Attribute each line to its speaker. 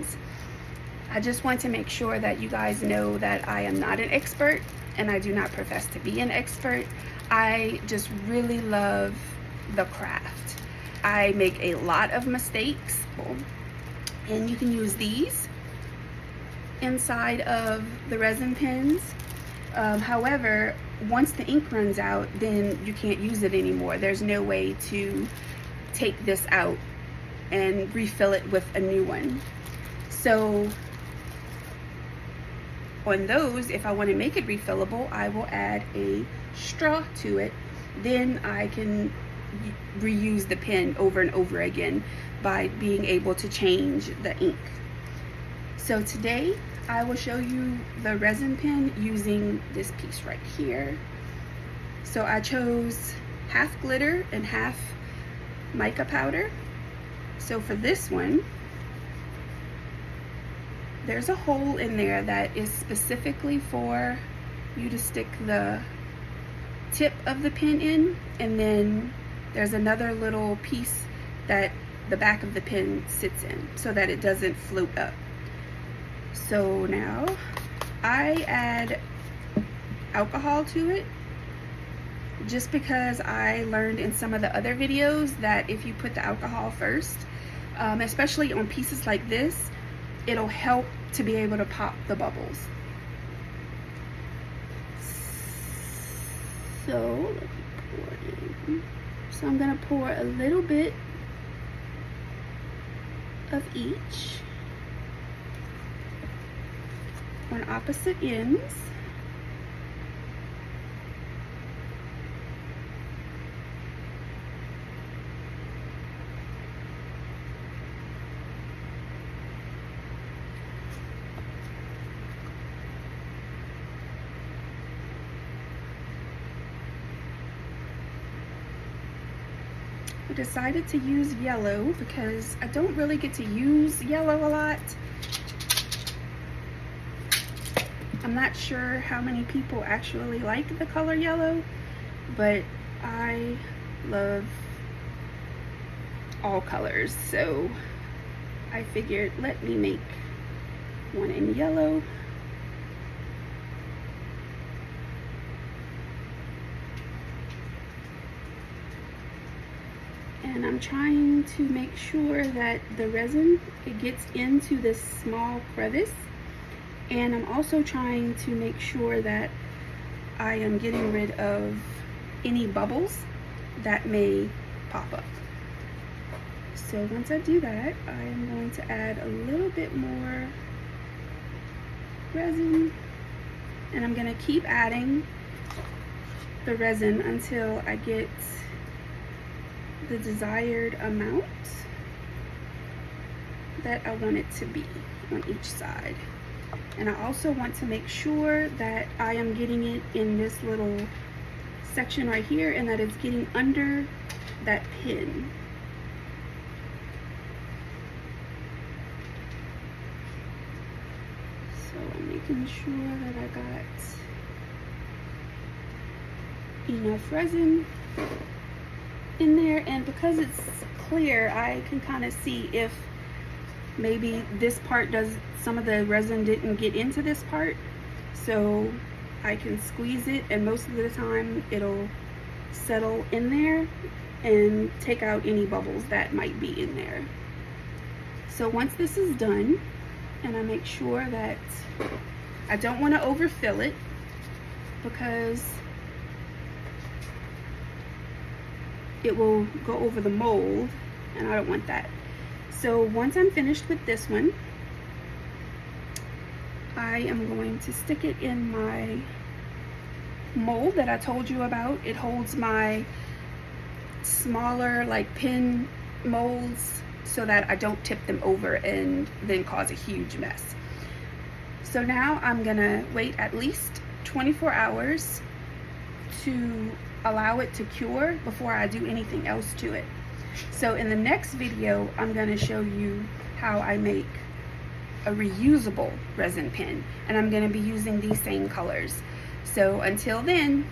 Speaker 1: pens. I just want to make sure that you guys know that I am not an expert, and I do not profess to be an expert. I just really love the craft. I make a lot of mistakes, and you can use these inside of the resin pens. However, once the ink runs out, then you can't use it anymore. There's no way to take this out and refill it with a new one. So on those, if I want to make it refillable, I will add a straw to it. Then I can reuse the pen over and over again by being able to change the ink. So today I will show you the resin pen using this piece right here. So I chose half glitter and half mica powder. So for this one, there's a hole in there that is specifically for you to stick the tip of the pen in, and then there's another little piece that the back of the pen sits in so that it doesn't float up. So now I add alcohol to it, just because I learned in some of the other videos that if you put the alcohol first, especially on pieces like this, it'll help to be able to pop the bubbles. So let me pour in. So I'm gonna pour a little bit of each on opposite ends. I decided to use yellow because I don't really get to use yellow a lot. I'm not sure how many people actually like the color yellow, but I love all colors, so I figured let me make one in yellow. And I'm trying to make sure that the resin, it gets into this small crevice. And I'm also trying to make sure that I am getting rid of any bubbles that may pop up. So once I do that, I am going to add a little bit more resin. And I'm going to keep adding the resin until I get the desired amount that I want it to be on each side. And I also want to make sure that I am getting it in this little section right here and that it's getting under that pin. So I'm making sure that I got enough resin in there, and because it's clear, I can kind of see if maybe this part some of the resin didn't get into this part, so I can squeeze it, and most of the time it'll settle in there and take out any bubbles that might be in there. So once this is done, and I make sure that I don't want to overfill it because it will go over the mold, and I don't want that. So once I'm finished with this one, I am going to stick it in my mold that I told you about. It holds my smaller like pin molds so that I don't tip them over and then cause a huge mess. So now I'm gonna wait at least 24 hours to allow it to cure before I do anything else to it. So in the next video, I'm going to show you how I make a reusable resin pen, and I'm going to be using these same colors. So until then,